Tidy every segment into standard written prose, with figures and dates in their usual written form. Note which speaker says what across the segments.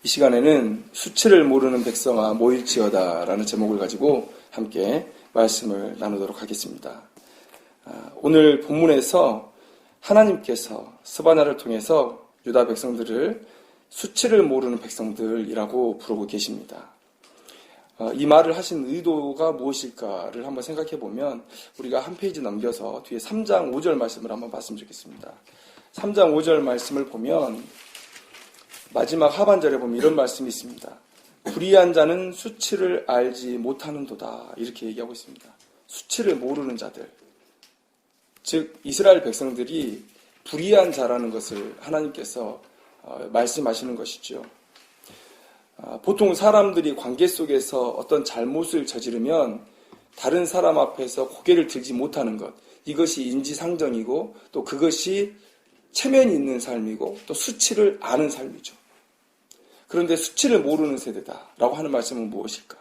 Speaker 1: 이 시간에는 수치를 모르는 백성아 모일지어다 라는 제목을 가지고 함께 말씀을 나누도록 하겠습니다. 오늘 본문에서 하나님께서 스바냐를 통해서 유다 백성들을 수치를 모르는 백성들이라고 부르고 계십니다. 이 말을 하신 의도가 무엇일까를 한번 생각해 보면 우리가 한 페이지 넘겨서 뒤에 3장 5절 말씀을 한번 봤으면 좋겠습니다. 3장 5절 말씀을 보면 마지막 하반절에 보면 이런 말씀이 있습니다. 불의한 자는 수치를 알지 못하는도다. 이렇게 얘기하고 있습니다. 수치를 모르는 자들. 즉 이스라엘 백성들이 불의한 자라는 것을 하나님께서 말씀하시는 것이죠. 보통 사람들이 관계 속에서 어떤 잘못을 저지르면 다른 사람 앞에서 고개를 들지 못하는 것, 이것이 인지상정이고 또 그것이 체면이 있는 삶이고 또 수치를 아는 삶이죠. 그런데 수치를 모르는 세대다라고 하는 말씀은 무엇일까?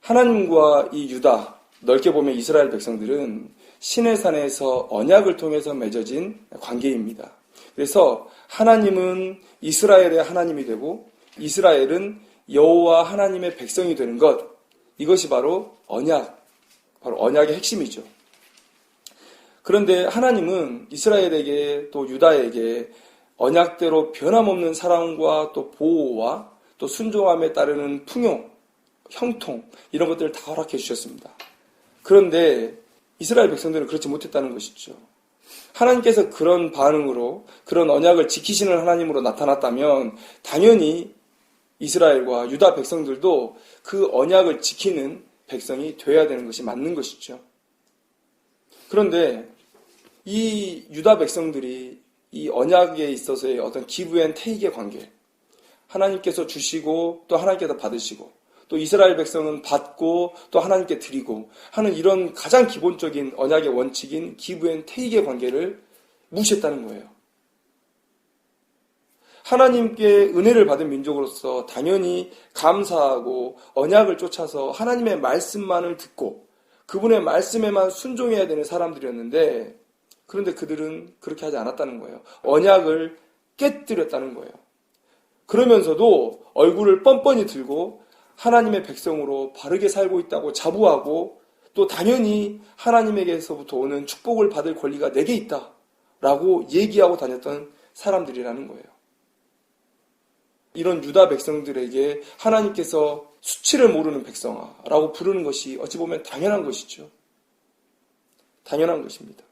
Speaker 1: 하나님과 이 유다, 넓게 보면 이스라엘 백성들은 시내산에서 언약을 통해서 맺어진 관계입니다. 그래서 하나님은 이스라엘의 하나님이 되고 이스라엘은 여호와 하나님의 백성이 되는 것, 이것이 바로 언약의 핵심이죠. 그런데 하나님은 이스라엘에게 또 유다에게 언약대로 변함없는 사랑과 또 보호와 또 순종함에 따르는 풍요, 형통 이런 것들을 다 허락해 주셨습니다. 그런데 이스라엘 백성들은 그렇지 못했다는 것이죠. 하나님께서 그런 반응으로 그런 언약을 지키시는 하나님으로 나타났다면 당연히 이스라엘과 유다 백성들도 그 언약을 지키는 백성이 되어야 되는 것이 맞는 것이죠. 그런데 이 유다 백성들이 이 언약에 있어서의 어떤 기브 앤 테이크의 관계, 하나님께서 주시고 또 하나님께서 받으시고 또 이스라엘 백성은 받고 또 하나님께 드리고 하는 이런 가장 기본적인 언약의 원칙인 기브 앤 테이크의 관계를 무시했다는 거예요. 하나님께 은혜를 받은 민족으로서 당연히 감사하고 언약을 쫓아서 하나님의 말씀만을 듣고 그분의 말씀에만 순종해야 되는 사람들이었는데 그런데 그들은 그렇게 하지 않았다는 거예요. 언약을 깨뜨렸다는 거예요. 그러면서도 얼굴을 뻔뻔히 들고 하나님의 백성으로 바르게 살고 있다고 자부하고 또 당연히 하나님에게서부터 오는 축복을 받을 권리가 내게 있다라고 얘기하고 다녔던 사람들이라는 거예요. 이런 유다 백성들에게 하나님께서 수치를 모르는 백성아라고 부르는 것이 어찌 보면 당연한 것이죠. 당연한 것입니다.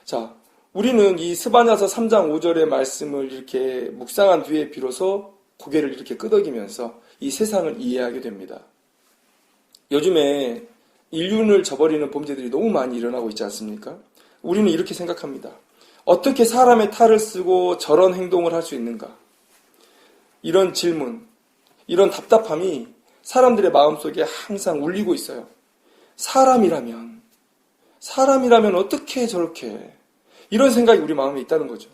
Speaker 1: 자, 우리는 이 스바냐서 3장 5절의 말씀을 이렇게 묵상한 뒤에 비로소 고개를 이렇게 끄덕이면서 이 세상을 이해하게 됩니다. 요즘에 인륜을 저버리는 범죄들이 너무 많이 일어나고 있지 않습니까? 우리는 이렇게 생각합니다. 어떻게 사람의 탈을 쓰고 저런 행동을 할 수 있는가? 이런 질문, 이런 답답함이 사람들의 마음속에 항상 울리고 있어요. 사람이라면 어떻게 저렇게 이런 생각이 우리 마음에 있다는 거죠.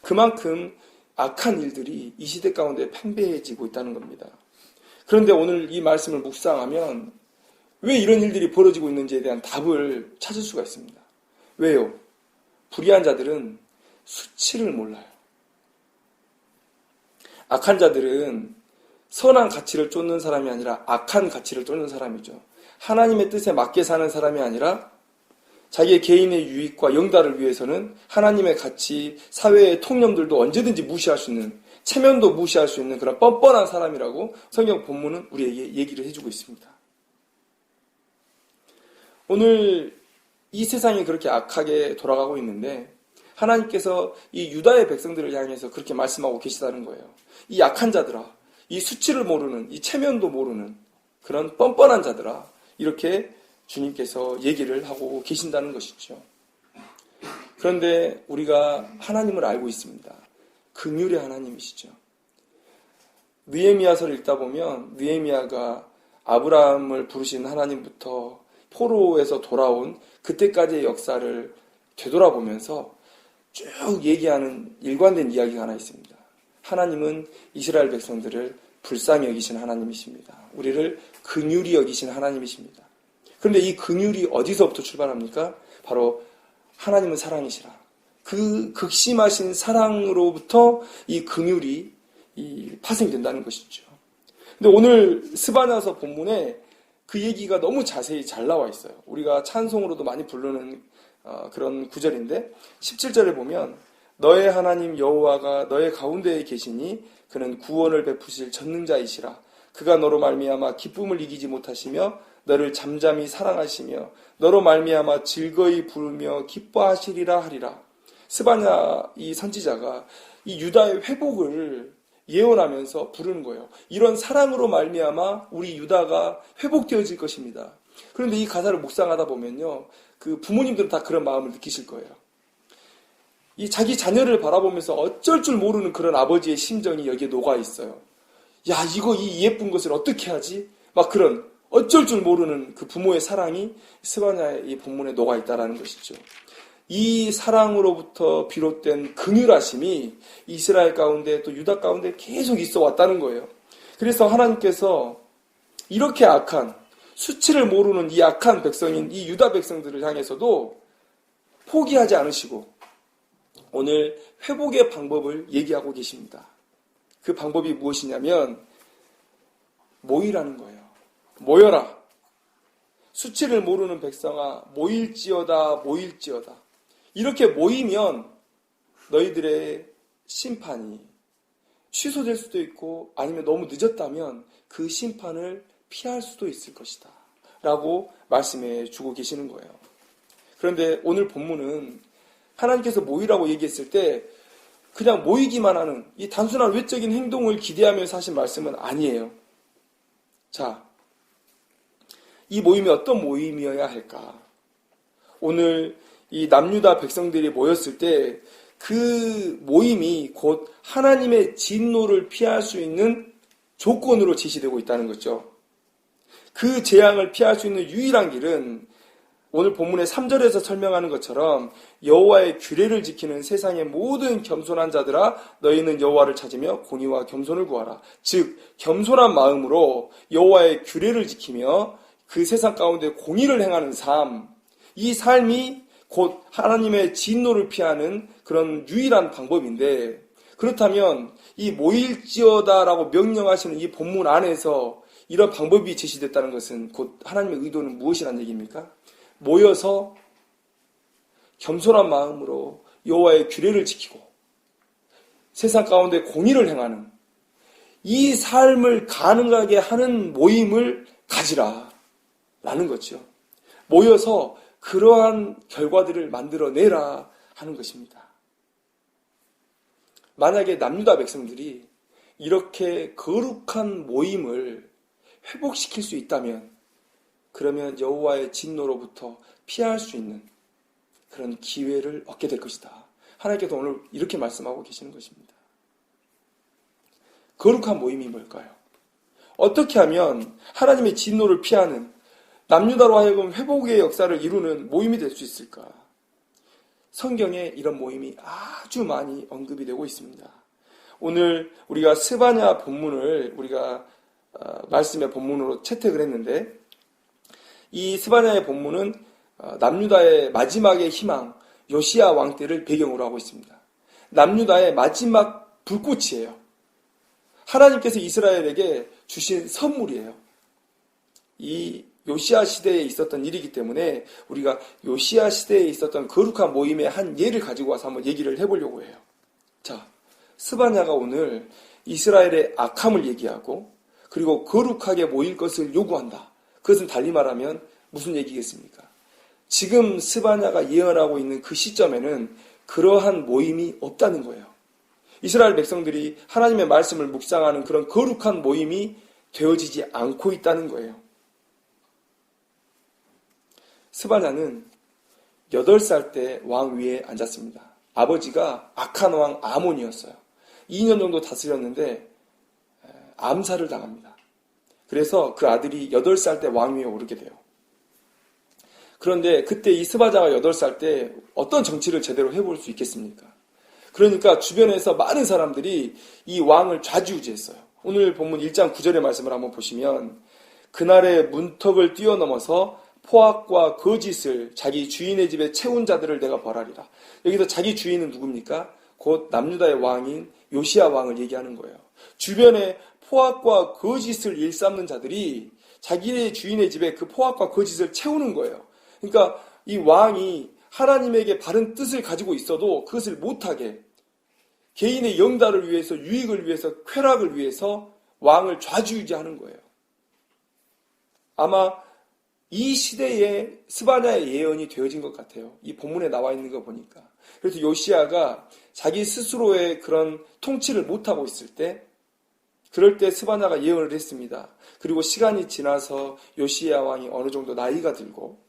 Speaker 1: 그만큼 악한 일들이 이 시대 가운데 팽배해지고 있다는 겁니다. 그런데 오늘 이 말씀을 묵상하면 왜 이런 일들이 벌어지고 있는지에 대한 답을 찾을 수가 있습니다. 왜요? 불의한 자들은 수치를 몰라요. 악한 자들은 선한 가치를 쫓는 사람이 아니라 악한 가치를 쫓는 사람이죠. 하나님의 뜻에 맞게 사는 사람이 아니라 자기의 개인의 유익과 영달을 위해서는 하나님의 가치, 사회의 통념들도 언제든지 무시할 수 있는, 체면도 무시할 수 있는 그런 뻔뻔한 사람이라고 성경 본문은 우리에게 얘기를 해주고 있습니다. 오늘 이 세상이 그렇게 악하게 돌아가고 있는데 하나님께서 이 유다의 백성들을 향해서 그렇게 말씀하고 계시다는 거예요. 이 악한 자들아, 이 수치를 모르는, 이 체면도 모르는 그런 뻔뻔한 자들아, 이렇게 주님께서 얘기를 하고 계신다는 것이죠. 그런데 우리가 하나님을 알고 있습니다. 긍휼의 하나님이시죠. 느헤미야서를 읽다 보면 느헤미야가 아브라함을 부르신 하나님부터 포로에서 돌아온 그때까지의 역사를 되돌아보면서 쭉 얘기하는 일관된 이야기가 하나 있습니다. 하나님은 이스라엘 백성들을 불쌍히 여기신 하나님이십니다. 우리를 긍휼히 여기신 하나님이십니다. 그런데 이 긍휼이 어디서부터 출발합니까? 바로 하나님은 사랑이시라. 그 극심하신 사랑으로부터 이 긍휼이 파생된다는 것이죠. 근데 오늘 스바냐서 본문에 그 얘기가 너무 자세히 잘 나와 있어요. 우리가 찬송으로도 많이 부르는 그런 구절인데 17절에 보면 너의 하나님 여호와가 너의 가운데에 계시니 그는 구원을 베푸실 전능자이시라. 그가 너로 말미암아 기쁨을 이기지 못하시며 너를 잠잠히 사랑하시며 너로 말미암아 즐거이 부르며 기뻐하시리라 하리라. 스바냐 이 선지자가 이 유다의 회복을 예언하면서 부르는 거예요. 이런 사랑으로 말미암아 우리 유다가 회복되어질 것입니다. 그런데 이 가사를 묵상하다 보면요, 그 부모님들은 다 그런 마음을 느끼실 거예요. 이 자기 자녀를 바라보면서 어쩔 줄 모르는 그런 아버지의 심정이 여기에 녹아 있어요. 야, 이 예쁜 것을 어떻게 하지? 막 그런 어쩔 줄 모르는 그 부모의 사랑이 스바냐의 이 본문에 녹아 있다라는 것이죠. 이 사랑으로부터 비롯된 긍휼하심이 이스라엘 가운데 또 유다 가운데 계속 있어 왔다는 거예요. 그래서 하나님께서 이렇게 악한, 수치를 모르는 이 악한 백성인 이 유다 백성들을 향해서도 포기하지 않으시고 오늘 회복의 방법을 얘기하고 계십니다. 그 방법이 무엇이냐면 모이라는 거예요. 모여라. 수치를 모르는 백성아 모일지어다 모일지어다. 이렇게 모이면 너희들의 심판이 취소될 수도 있고 아니면 너무 늦었다면 그 심판을 피할 수도 있을 것이다 라고 말씀해 주고 계시는 거예요. 그런데 오늘 본문은 하나님께서 모이라고 얘기했을 때 그냥 모이기만 하는 이 단순한 외적인 행동을 기대하면서 하신 말씀은 아니에요. 자, 이 모임이 어떤 모임이어야 할까? 오늘 이 남유다 백성들이 모였을 때 그 모임이 곧 하나님의 진노를 피할 수 있는 조건으로 제시되고 있다는 거죠. 그 재앙을 피할 수 있는 유일한 길은 오늘 본문의 3절에서 설명하는 것처럼 여호와의 규례를 지키는 세상의 모든 겸손한 자들아 너희는 여호와를 찾으며 공의와 겸손을 구하라. 즉 겸손한 마음으로 여호와의 규례를 지키며 그 세상 가운데 공의를 행하는 삶, 이 삶이 곧 하나님의 진노를 피하는 그런 유일한 방법인데 그렇다면 이 모일지어다라고 명령하시는 이 본문 안에서 이런 방법이 제시됐다는 것은 곧 하나님의 의도는 무엇이란 얘기입니까? 모여서 겸손한 마음으로 여호와의 규례를 지키고 세상 가운데 공의를 행하는 이 삶을 가능하게 하는 모임을 가지라 라는 거죠. 모여서 그러한 결과들을 만들어내라 하는 것입니다. 만약에 남유다 백성들이 이렇게 거룩한 모임을 회복시킬 수 있다면 그러면 여호와의 진노로부터 피할 수 있는 그런 기회를 얻게 될 것이다. 하나님께서 오늘 이렇게 말씀하고 계시는 것입니다. 거룩한 모임이 뭘까요? 어떻게 하면 하나님의 진노를 피하는 남유다로 하여금 회복의 역사를 이루는 모임이 될 수 있을까? 성경에 이런 모임이 아주 많이 언급이 되고 있습니다. 오늘 우리가 스바냐 본문을 우리가 말씀의 본문으로 채택을 했는데 이 스바냐의 본문은 남유다의 마지막의 희망 요시야 왕 때를 배경으로 하고 있습니다. 남유다의 마지막 불꽃이에요. 하나님께서 이스라엘에게 주신 선물이에요. 이 요시야 시대에 있었던 일이기 때문에 우리가 요시야 시대에 있었던 거룩한 모임의 한 예를 가지고 와서 한번 얘기를 해보려고 해요. 자, 스바냐가 오늘 이스라엘의 악함을 얘기하고 그리고 거룩하게 모일 것을 요구한다. 그것은 달리 말하면 무슨 얘기겠습니까? 지금 스바냐가 예언하고 있는 그 시점에는 그러한 모임이 없다는 거예요. 이스라엘 백성들이 하나님의 말씀을 묵상하는 그런 거룩한 모임이 되어지지 않고 있다는 거예요. 스바냐는 8살 때 왕 위에 앉았습니다. 아버지가 악한 왕 아몬이었어요. 2년 정도 다스렸는데 암살을 당합니다. 그래서 그 아들이 8살 때 왕 위에 오르게 돼요. 그런데 그때 이 스바냐가 8살 때 어떤 정치를 제대로 해볼 수 있겠습니까? 그러니까 주변에서 많은 사람들이 이 왕을 좌지우지했어요. 오늘 본문 1장 9절의 말씀을 한번 보시면 그날의 문턱을 뛰어넘어서 포악과 거짓을 자기 주인의 집에 채운 자들을 내가 벌하리라. 여기서 자기 주인은 누굽니까? 곧 남유다의 왕인 요시야 왕을 얘기하는 거예요. 주변에 포악과 거짓을 일삼는 자들이 자기의 주인의 집에 그 포악과 거짓을 채우는 거예요. 그러니까 이 왕이 하나님에게 바른 뜻을 가지고 있어도 그것을 못하게 개인의 영달을 위해서, 유익을 위해서, 쾌락을 위해서 왕을 좌지우지하는 거예요. 아마 이 시대에 스바냐의 예언이 되어진 것 같아요. 이 본문에 나와 있는 거 보니까. 그래서 요시야가 자기 스스로의 그런 통치를 못하고 있을 때, 그럴 때 스바냐가 예언을 했습니다. 그리고 시간이 지나서 요시야 왕이 어느 정도 나이가 들고,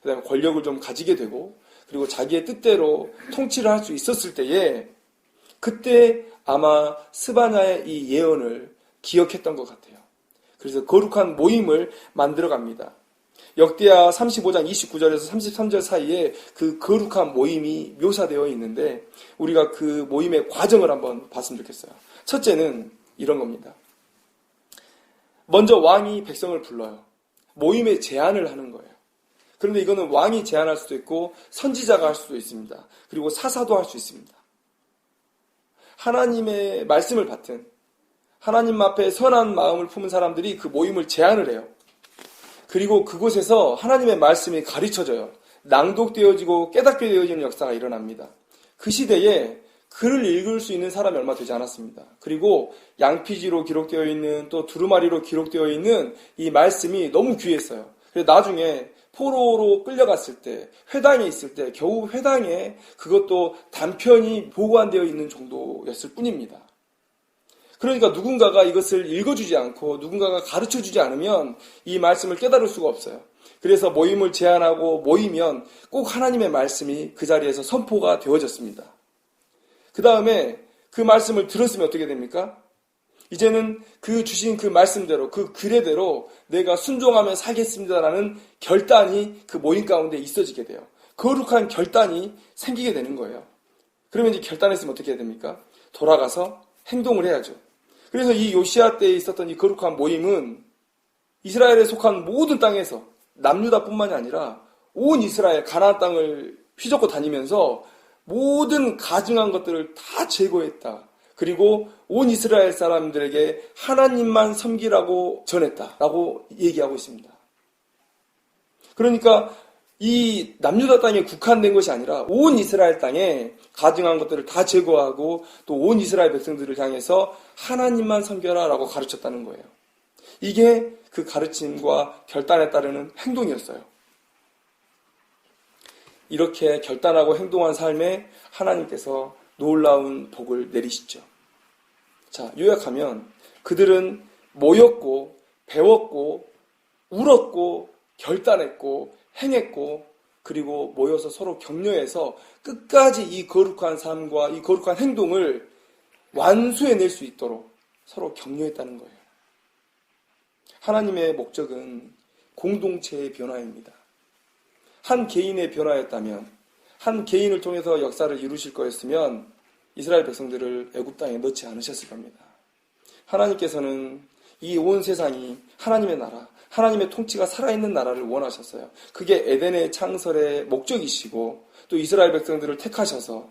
Speaker 1: 그 다음에 권력을 좀 가지게 되고, 그리고 자기의 뜻대로 통치를 할 수 있었을 때에, 그때 아마 스바냐의 이 예언을 기억했던 것 같아요. 그래서 거룩한 모임을 만들어 갑니다. 역대하 35장 29절에서 33절 사이에 그 거룩한 모임이 묘사되어 있는데 우리가 그 모임의 과정을 한번 봤으면 좋겠어요. 첫째는 이런 겁니다. 먼저 왕이 백성을 불러요. 모임에 제안을 하는 거예요. 그런데 이거는 왕이 제안할 수도 있고 선지자가 할 수도 있습니다. 그리고 사사도 할 수 있습니다. 하나님의 말씀을 받든 하나님 앞에 선한 마음을 품은 사람들이 그 모임을 제안을 해요. 그리고 그곳에서 하나님의 말씀이 가르쳐져요. 낭독되어지고 깨닫게 되어지는 역사가 일어납니다. 그 시대에 글을 읽을 수 있는 사람이 얼마 되지 않았습니다. 그리고 양피지로 기록되어 있는 또 두루마리로 기록되어 있는 이 말씀이 너무 귀했어요. 그래서 나중에 포로로 끌려갔을 때, 회당에 있을 때 겨우 회당에 그것도 단편이 보관되어 있는 정도였을 뿐입니다. 그러니까 누군가가 이것을 읽어주지 않고 누군가가 가르쳐주지 않으면 이 말씀을 깨달을 수가 없어요. 그래서 모임을 제안하고 모이면 꼭 하나님의 말씀이 그 자리에서 선포가 되어졌습니다. 그 다음에 그 말씀을 들었으면 어떻게 됩니까? 이제는 그 주신 그 말씀대로 그 규례대로 내가 순종하며 살겠습니다라는 결단이 그 모임 가운데 있어지게 돼요. 거룩한 결단이 생기게 되는 거예요. 그러면 이제 결단했으면 어떻게 해야 됩니까? 돌아가서 행동을 해야죠. 그래서 이 요시야 때에 있었던 이 거룩한 모임은 이스라엘에 속한 모든 땅에서 남유다뿐만이 아니라 온 이스라엘 가나안 땅을 휘젓고 다니면서 모든 가증한 것들을 다 제거했다. 그리고 온 이스라엘 사람들에게 하나님만 섬기라고 전했다라고 얘기하고 있습니다. 그러니까 이 남유다 땅에 국한된 것이 아니라 온 이스라엘 땅에 가증한 것들을 다 제거하고 또 온 이스라엘 백성들을 향해서 하나님만 섬겨라라고 가르쳤다는 거예요. 이게 그 가르침과 결단에 따르는 행동이었어요. 이렇게 결단하고 행동한 삶에 하나님께서 놀라운 복을 내리시죠. 자, 요약하면 그들은 모였고 배웠고 울었고 결단했고 행했고 그리고 모여서 서로 격려해서 끝까지 이 거룩한 삶과 이 거룩한 행동을 완수해낼 수 있도록 서로 격려했다는 거예요. 하나님의 목적은 공동체의 변화입니다. 한 개인의 변화였다면, 한 개인을 통해서 역사를 이루실 거였으면 이스라엘 백성들을 애굽 땅에 넣지 않으셨을 겁니다. 하나님께서는 이 온 세상이 하나님의 나라, 하나님의 통치가 살아있는 나라를 원하셨어요. 그게 에덴의 창설의 목적이시고 또 이스라엘 백성들을 택하셔서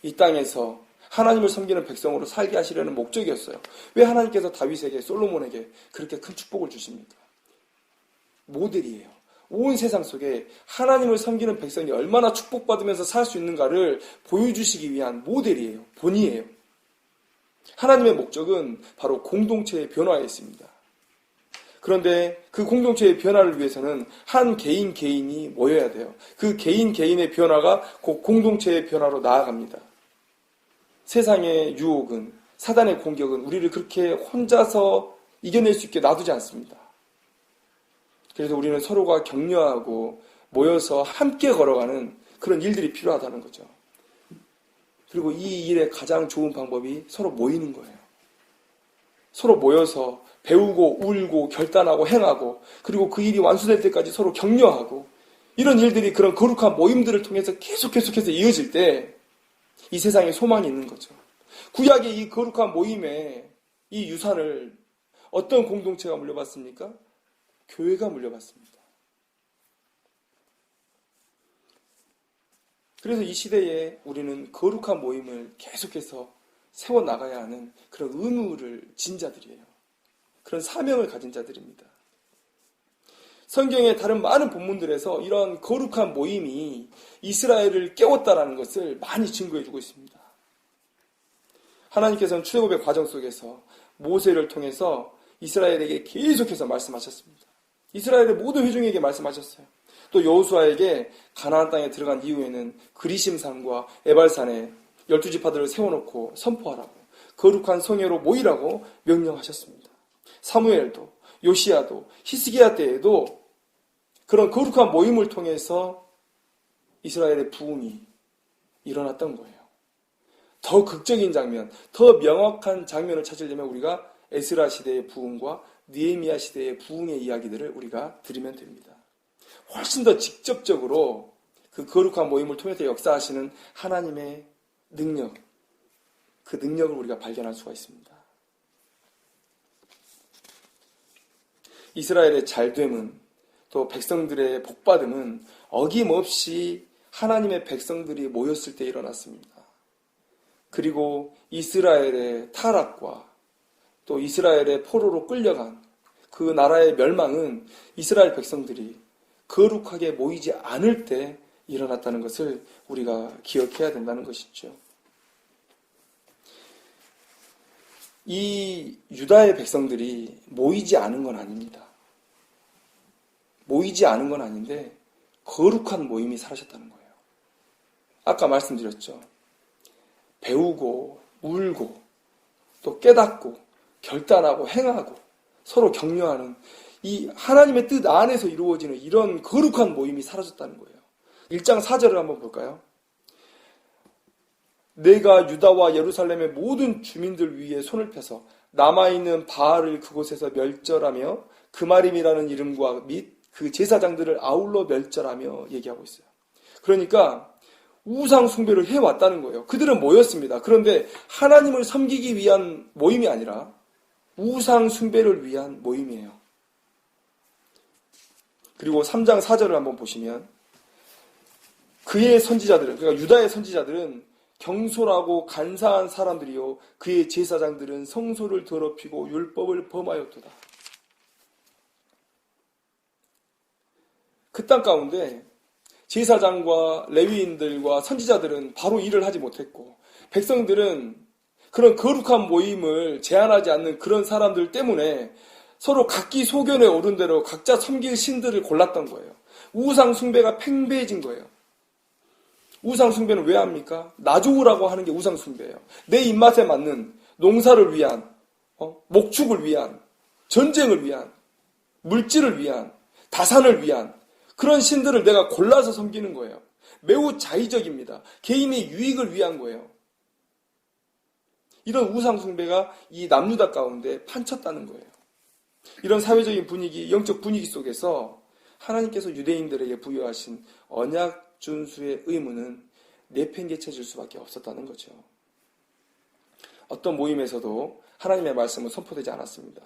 Speaker 1: 이 땅에서 하나님을 섬기는 백성으로 살게 하시려는 목적이었어요. 왜 하나님께서 다윗에게 솔로몬에게 그렇게 큰 축복을 주십니까? 모델이에요. 온 세상 속에 하나님을 섬기는 백성이 얼마나 축복받으면서 살 수 있는가를 보여주시기 위한 모델이에요. 본이에요. 하나님의 목적은 바로 공동체의 변화에 있습니다. 그런데 그 공동체의 변화를 위해서는 한 개인 개인이 모여야 돼요. 그 개인 개인의 변화가 곧 공동체의 변화로 나아갑니다. 세상의 유혹은, 사단의 공격은 우리를 그렇게 혼자서 이겨낼 수 있게 놔두지 않습니다. 그래서 우리는 서로가 격려하고 모여서 함께 걸어가는 그런 일들이 필요하다는 거죠. 그리고 이 일의 가장 좋은 방법이 서로 모이는 거예요. 서로 모여서 배우고 울고 결단하고 행하고 그리고 그 일이 완수될 때까지 서로 격려하고 이런 일들이 그런 거룩한 모임들을 통해서 계속해서 이어질 때 이 세상에 소망이 있는 거죠. 구약의 이 거룩한 모임에 이 유산을 어떤 공동체가 물려받습니까? 교회가 물려받습니다. 그래서 이 시대에 우리는 거룩한 모임을 계속해서 세워나가야 하는 그런 의무를 진 자들이에요. 그런 사명을 가진 자들입니다. 성경의 다른 많은 본문들에서 이런 거룩한 모임이 이스라엘을 깨웠다라는 것을 많이 증거해주고 있습니다. 하나님께서는 출애굽의 과정 속에서 모세를 통해서 이스라엘에게 계속해서 말씀하셨습니다. 이스라엘의 모든 회중에게 말씀하셨어요. 또 여호수아에게 가나안 땅에 들어간 이후에는 그리심산과 에발산에 12지파들을 세워놓고 선포하라고, 거룩한 성회로 모이라고 명령하셨습니다. 사무엘도, 요시야도, 히스기야 때에도 그런 거룩한 모임을 통해서 이스라엘의 부흥이 일어났던 거예요. 더 극적인 장면, 더 명확한 장면을 찾으려면 우리가 에스라 시대의 부흥과 느헤미야 시대의 부흥의 이야기들을 우리가 들으면 됩니다. 훨씬 더 직접적으로 그 거룩한 모임을 통해서 역사하시는 하나님의 능력, 그 능력을 우리가 발견할 수가 있습니다. 이스라엘의 잘됨은, 또 백성들의 복받음은 어김없이 하나님의 백성들이 모였을 때 일어났습니다. 그리고 이스라엘의 타락과 또 이스라엘의 포로로 끌려간 그 나라의 멸망은 이스라엘 백성들이 거룩하게 모이지 않을 때 일어났다는 것을 우리가 기억해야 된다는 것이죠. 이 유다의 백성들이 모이지 않은 건 아닙니다. 모이지 않은 건 아닌데 거룩한 모임이 사라졌다는 거예요. 아까 말씀드렸죠. 배우고 울고 또 깨닫고 결단하고 행하고 서로 격려하는 이 하나님의 뜻 안에서 이루어지는 이런 거룩한 모임이 사라졌다는 거예요. 1장 4절을 한번 볼까요? 내가 유다와 예루살렘의 모든 주민들 위에 손을 펴서 남아있는 바알을 그곳에서 멸절하며 그마림이라는 이름과 및 그 제사장들을 아울러 멸절하며 얘기하고 있어요. 그러니까 우상 숭배를 해왔다는 거예요. 그들은 모였습니다. 그런데 하나님을 섬기기 위한 모임이 아니라 우상 숭배를 위한 모임이에요. 그리고 3장 4절을 한번 보시면 그의 선지자들은, 그러니까 유다의 선지자들은 경솔하고 간사한 사람들이요 그의 제사장들은 성소를 더럽히고 율법을 범하였도다. 그 땅 가운데 제사장과 레위인들과 선지자들은 바로 일을 하지 못했고 백성들은 그런 거룩한 모임을 제한하지 않는 그런 사람들 때문에 서로 각기 소견에 오른 대로 각자 섬길 신들을 골랐던 거예요. 우상 숭배가 팽배해진 거예요. 우상 숭배는 왜 합니까? 나 좋으라고 하는 게 우상 숭배예요. 내 입맛에 맞는 농사를 위한, 목축을 위한, 전쟁을 위한, 물질을 위한, 다산을 위한 그런 신들을 내가 골라서 섬기는 거예요. 매우 자의적입니다. 개인의 유익을 위한 거예요. 이런 우상 숭배가 이 남유다 가운데 판쳤다는 거예요. 이런 사회적인 분위기, 영적 분위기 속에서 하나님께서 유대인들에게 부여하신 언약 준수의 의무는 내팽개쳐질 수밖에 없었다는 거죠. 어떤 모임에서도 하나님의 말씀은 선포되지 않았습니다.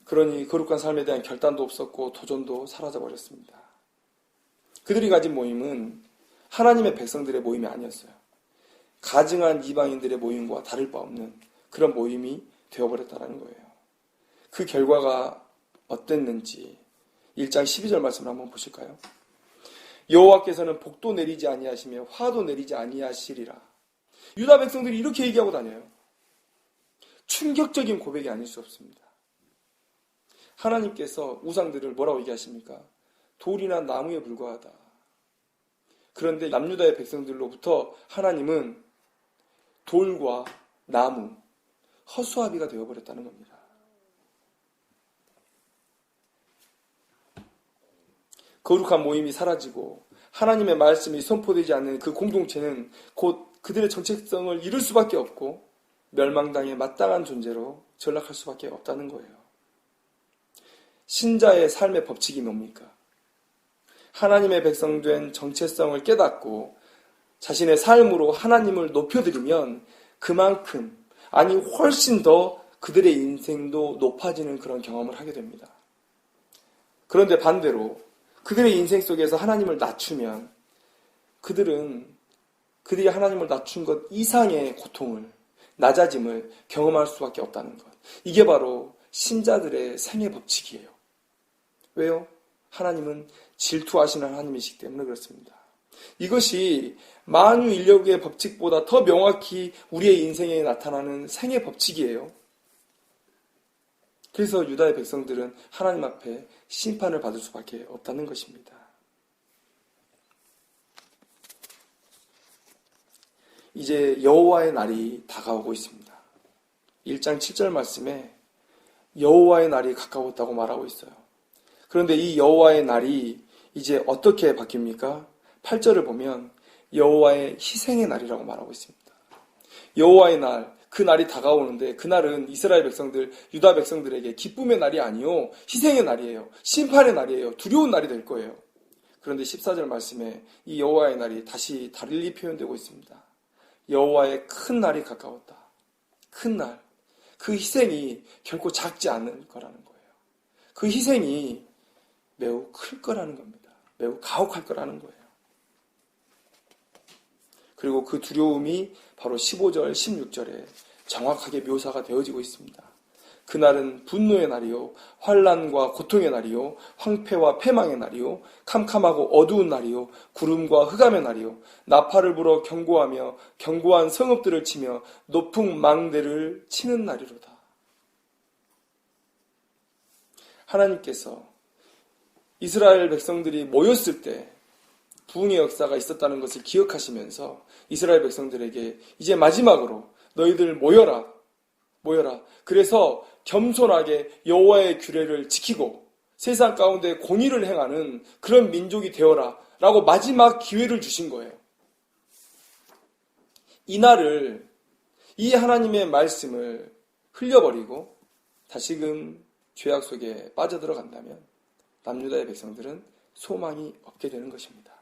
Speaker 1: 그러니 거룩한 삶에 대한 결단도 없었고 도전도 사라져버렸습니다. 그들이 가진 모임은 하나님의 백성들의 모임이 아니었어요. 가증한 이방인들의 모임과 다를 바 없는 그런 모임이 되어버렸다는 거예요. 그 결과가 어땠는지 1장 12절 말씀을 한번 보실까요? 여호와께서는 복도 내리지 아니하시며 화도 내리지 아니하시리라. 유다 백성들이 이렇게 얘기하고 다녀요. 충격적인 고백이 아닐 수 없습니다. 하나님께서 우상들을 뭐라고 얘기하십니까? 돌이나 나무에 불과하다. 그런데 남유다의 백성들로부터 하나님은 돌과 나무, 허수아비가 되어버렸다는 겁니다. 거룩한 모임이 사라지고 하나님의 말씀이 선포되지 않는 그 공동체는 곧 그들의 정체성을 잃을 수밖에 없고 멸망당에 마땅한 존재로 전락할 수밖에 없다는 거예요. 신자의 삶의 법칙이 뭡니까? 하나님의 백성된 정체성을 깨닫고 자신의 삶으로 하나님을 높여드리면 그만큼, 아니 훨씬 더 그들의 인생도 높아지는 그런 경험을 하게 됩니다. 그런데 반대로 그들의 인생 속에서 하나님을 낮추면 그들이 하나님을 낮춘 것 이상의 고통을, 낮아짐을 경험할 수밖에 없다는 것. 이게 바로 신자들의 생애 법칙이에요. 왜요? 하나님은 질투하시는 하나님이시기 때문에 그렇습니다. 이것이 만유 인력의 법칙보다 더 명확히 우리의 인생에 나타나는 생애 법칙이에요. 그래서 유다의 백성들은 하나님 앞에 심판을 받을 수밖에 없다는 것입니다. 이제 여호와의 날이 다가오고 있습니다. 1장 7절 말씀에 여호와의 날이 가까웠다고 말하고 있어요. 그런데 이 여호와의 날이 이제 어떻게 바뀝니까? 8절을 보면 여호와의 희생의 날이라고 말하고 있습니다. 여호와의 날, 그 날이 다가오는데 그날은 이스라엘 백성들, 유다 백성들에게 기쁨의 날이 아니요 희생의 날이에요. 심판의 날이에요. 두려운 날이 될 거예요. 그런데 14절 말씀에 이 여호와의 날이 다시 달리 표현되고 있습니다. 여호와의 큰 날이 가까웠다. 큰 날. 그 희생이 결코 작지 않을 거라는 거예요. 그 희생이 매우 클 거라는 겁니다. 매우 가혹할 거라는 거예요. 그리고 그 두려움이 바로 15절, 16절에 정확하게 묘사가 되어지고 있습니다. 그날은 분노의 날이요, 환난과 고통의 날이요, 황폐와 패망의 날이요, 캄캄하고 어두운 날이요, 구름과 흑암의 날이요, 나팔을 불어 경고하며 견고한 성읍들을 치며 높은 망대를 치는 날이로다. 하나님께서 이스라엘 백성들이 모였을 때 부흥의 역사가 있었다는 것을 기억하시면서 이스라엘 백성들에게 이제 마지막으로 너희들 모여라. 그래서 겸손하게 여호와의 규례를 지키고 세상 가운데 공의를 행하는 그런 민족이 되어라 라고 마지막 기회를 주신 거예요. 이날을, 이 하나님의 말씀을 흘려버리고 다시금 죄악 속에 빠져들어간다면 남유다의 백성들은 소망이 없게 되는 것입니다.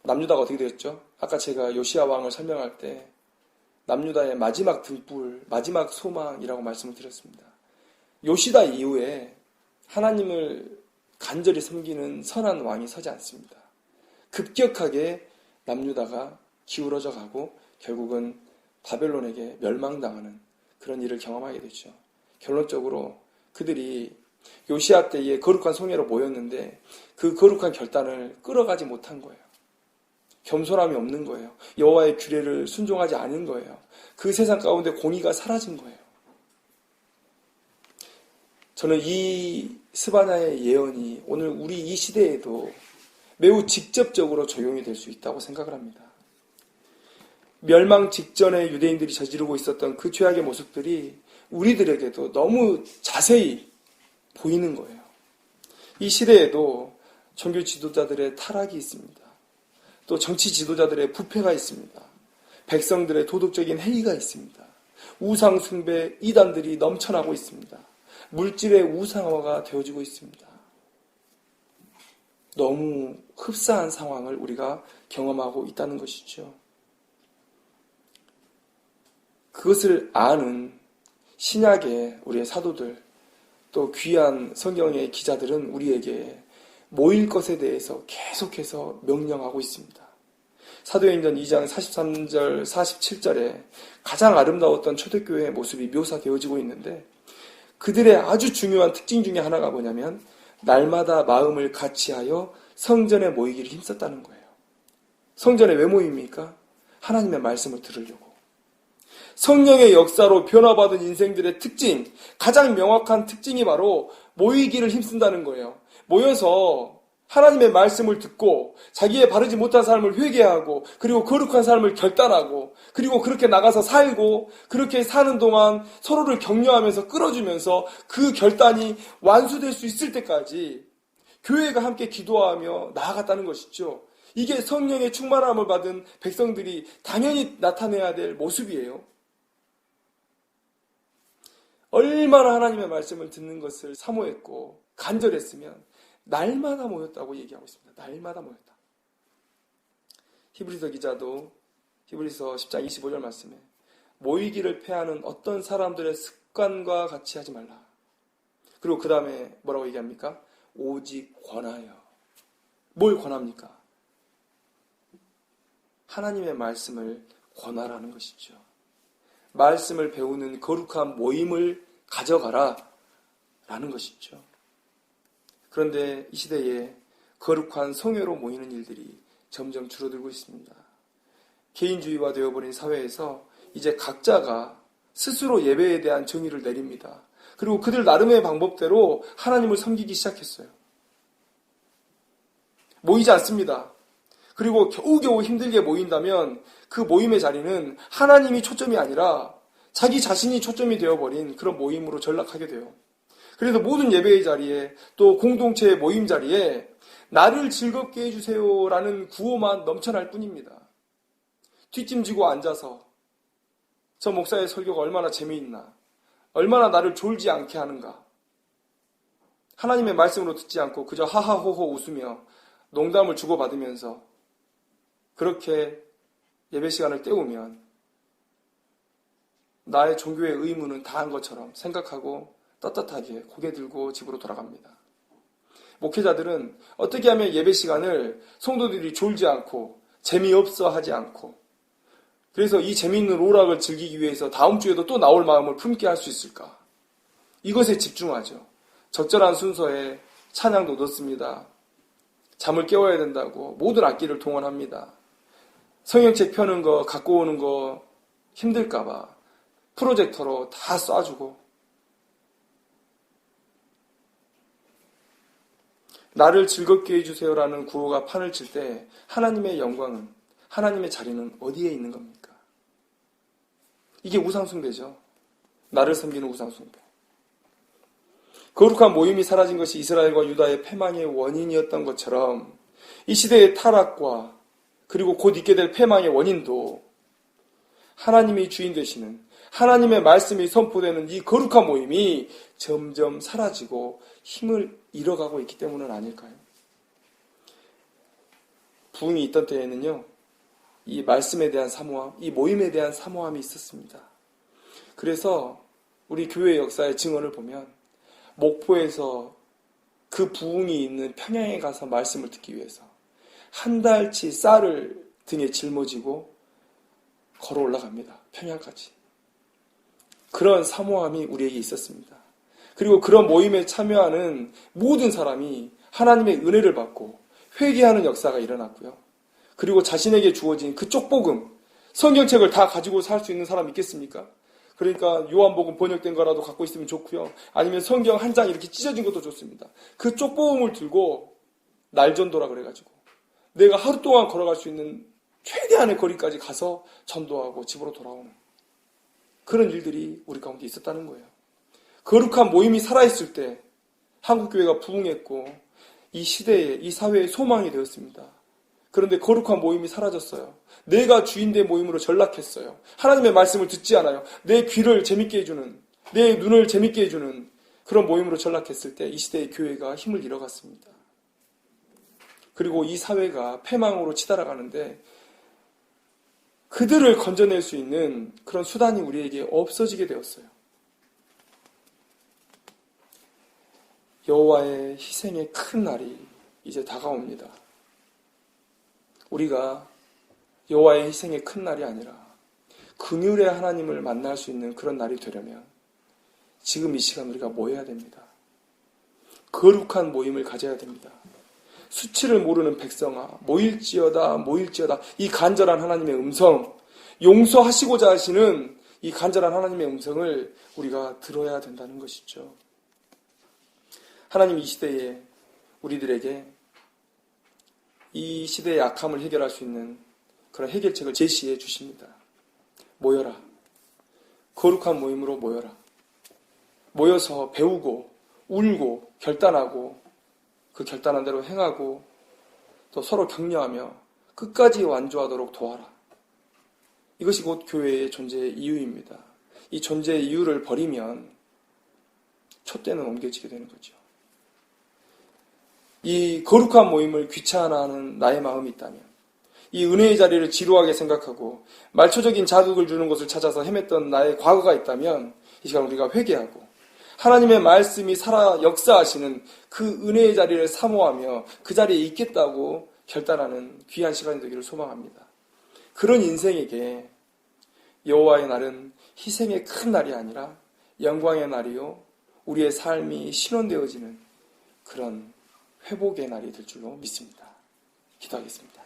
Speaker 1: 남유다가 어떻게 되었죠? 아까 제가 요시야 왕을 설명할 때 남유다의 마지막 등불, 마지막 소망이라고 말씀을 드렸습니다. 요시다 이후에 하나님을 간절히 섬기는 선한 왕이 서지 않습니다. 급격하게 남유다가 기울어져 가고 결국은 바벨론에게 멸망당하는 그런 일을 경험하게 되죠. 결론적으로 그들이 요시야 때에 거룩한 성회로 모였는데 그 거룩한 결단을 끌어가지 못한 거예요. 겸손함이 없는 거예요. 여호와의 규례를 순종하지 않은 거예요. 그 세상 가운데 공의가 사라진 거예요. 저는 이 스바냐의 예언이 오늘 우리 이 시대에도 매우 직접적으로 적용이 될 수 있다고 생각을 합니다. 멸망 직전에 유대인들이 저지르고 있었던 그 죄악의 모습들이 우리들에게도 너무 자세히 보이는 거예요. 이 시대에도 종교 지도자들의 타락이 있습니다. 또 정치 지도자들의 부패가 있습니다. 백성들의 도덕적인 해이가 있습니다. 우상 숭배 이단들이 넘쳐나고 있습니다. 물질의 우상화가 되어지고 있습니다. 너무 흡사한 상황을 우리가 경험하고 있다는 것이죠. 그것을 아는 신약의 우리의 사도들, 또 귀한 성경의 기자들은 우리에게 모일 것에 대해서 계속해서 명령하고 있습니다. 사도행전 2장 43절, 47절에 가장 아름다웠던 초대교회의 모습이 묘사되어지고 있는데 그들의 아주 중요한 특징 중에 하나가 뭐냐면 날마다 마음을 같이하여 성전에 모이기를 힘썼다는 거예요. 성전에 왜 모입니까? 하나님의 말씀을 들으려고. 성령의 역사로 변화받은 인생들의 특징, 가장 명확한 특징이 바로 모이기를 힘쓴다는 거예요. 모여서 하나님의 말씀을 듣고 자기의 바르지 못한 삶을 회개하고 그리고 거룩한 삶을 결단하고 그리고 그렇게 나가서 살고 그렇게 사는 동안 서로를 격려하면서 끌어주면서 그 결단이 완수될 수 있을 때까지 교회가 함께 기도하며 나아갔다는 것이죠. 이게 성령의 충만함을 받은 백성들이 당연히 나타내야 될 모습이에요. 얼마나 하나님의 말씀을 듣는 것을 사모했고 간절했으면 날마다 모였다고 얘기하고 있습니다. 날마다 모였다. 히브리서 기자도 히브리서 10장 25절 말씀에 모이기를 패하는 어떤 사람들의 습관과 같이 하지 말라. 그리고 그 다음에 뭐라고 얘기합니까? 오직 권하여. 뭘 권합니까? 하나님의 말씀을 권하라는 것이죠. 말씀을 배우는 거룩한 모임을 가져가라 라는 것이죠. 그런데 이 시대에 거룩한 성회로 모이는 일들이 점점 줄어들고 있습니다. 개인주의화 되어버린 사회에서 이제 각자가 스스로 예배에 대한 정의를 내립니다. 그리고 그들 나름의 방법대로 하나님을 섬기기 시작했어요. 모이지 않습니다. 그리고 겨우겨우 힘들게 모인다면 그 모임의 자리는 하나님이 초점이 아니라 자기 자신이 초점이 되어버린 그런 모임으로 전락하게 돼요. 그래서 모든 예배의 자리에 또 공동체의 모임 자리에 나를 즐겁게 해주세요라는 구호만 넘쳐날 뿐입니다. 뒷짐지고 앉아서 저 목사의 설교가 얼마나 재미있나, 얼마나 나를 졸지 않게 하는가, 하나님의 말씀으로 듣지 않고 그저 하하호호 웃으며 농담을 주고받으면서 그렇게 예배 시간을 때우면 나의 종교의 의무는 다한 것처럼 생각하고 떳떳하게 고개 들고 집으로 돌아갑니다. 목회자들은 어떻게 하면 예배 시간을 성도들이 졸지 않고 재미없어 하지 않고, 그래서 이 재미있는 오락을 즐기기 위해서 다음 주에도 또 나올 마음을 품게 할 수 있을까? 이것에 집중하죠. 적절한 순서에 찬양도 넣습니다. 잠을 깨워야 된다고 모든 악기를 동원합니다. 성경책 펴는 거, 갖고 오는 거 힘들까봐 프로젝터로 다 쏴주고, 나를 즐겁게 해주세요라는 구호가 판을 칠 때 하나님의 영광은, 하나님의 자리는 어디에 있는 겁니까? 이게 우상숭배죠. 나를 섬기는 우상숭배. 거룩한 모임이 사라진 것이 이스라엘과 유다의 패망의 원인이었던 것처럼 이 시대의 타락과 그리고 곧 있게 될 패망의 원인도 하나님이 주인 되시는, 하나님의 말씀이 선포되는 이 거룩한 모임이 점점 사라지고 힘을 잃어가고 있기 때문은 아닐까요? 부흥이 있던 때에는요, 이 말씀에 대한 사모함, 이 모임에 대한 사모함이 있었습니다. 그래서 우리 교회 역사의 증언을 보면 목포에서 그 부흥이 있는 평양에 가서 말씀을 듣기 위해서 한 달치 쌀을 등에 짊어지고 걸어 올라갑니다. 평양까지. 그런 사모함이 우리에게 있었습니다. 그리고 그런 모임에 참여하는 모든 사람이 하나님의 은혜를 받고 회개하는 역사가 일어났고요. 그리고 자신에게 주어진 그 쪽복음, 성경책을 다 가지고 살 수 있는 사람 있겠습니까? 그러니까 요한복음 번역된 거라도 갖고 있으면 좋고요. 아니면 성경 한 장 이렇게 찢어진 것도 좋습니다. 그 쪽복음을 들고 날전도라 그래가지고 내가 하루 동안 걸어갈 수 있는 최대한의 거리까지 가서 전도하고 집으로 돌아오는 그런 일들이 우리 가운데 있었다는 거예요. 거룩한 모임이 살아있을 때 한국교회가 부흥했고 이 시대에, 이 사회의 소망이 되었습니다. 그런데 거룩한 모임이 사라졌어요. 내가 주인된 모임으로 전락했어요. 하나님의 말씀을 듣지 않아요. 내 귀를 재밌게 해주는, 내 눈을 재밌게 해주는 그런 모임으로 전락했을 때 이 시대의 교회가 힘을 잃어갔습니다. 그리고 이 사회가 패망으로 치달아가는데 그들을 건져낼 수 있는 그런 수단이 우리에게 없어지게 되었어요. 여호와의 희생의 큰 날이 이제 다가옵니다. 우리가 여호와의 희생의 큰 날이 아니라 긍휼의 하나님을 만날 수 있는 그런 날이 되려면 지금 이 시간 우리가 모여야 됩니다. 거룩한 모임을 가져야 됩니다. 수치를 모르는 백성아, 모일지어다, 모일지어다. 이 간절한 하나님의 음성, 용서하시고자 하시는 이 간절한 하나님의 음성을 우리가 들어야 된다는 것이죠. 하나님 이 시대에 우리들에게 이 시대의 악함을 해결할 수 있는 그런 해결책을 제시해 주십니다. 모여라. 거룩한 모임으로 모여라. 모여서 배우고 울고 결단하고 그 결단한 대로 행하고 또 서로 격려하며 끝까지 완주하도록 도와라. 이것이 곧 교회의 존재의 이유입니다. 이 존재의 이유를 버리면 촛대는 옮겨지게 되는 거죠. 이 거룩한 모임을 귀찮아하는 나의 마음이 있다면, 이 은혜의 자리를 지루하게 생각하고 말초적인 자극을 주는 것을 찾아서 헤맸던 나의 과거가 있다면 이 시간 우리가 회개하고 하나님의 말씀이 살아 역사하시는 그 은혜의 자리를 사모하며 그 자리에 있겠다고 결단하는 귀한 시간이 되기를 소망합니다. 그런 인생에게 여호와의 날은 희생의 큰 날이 아니라 영광의 날이요 우리의 삶이 신원되어지는 그런 회복의 날이 될 줄로 믿습니다. 기도하겠습니다.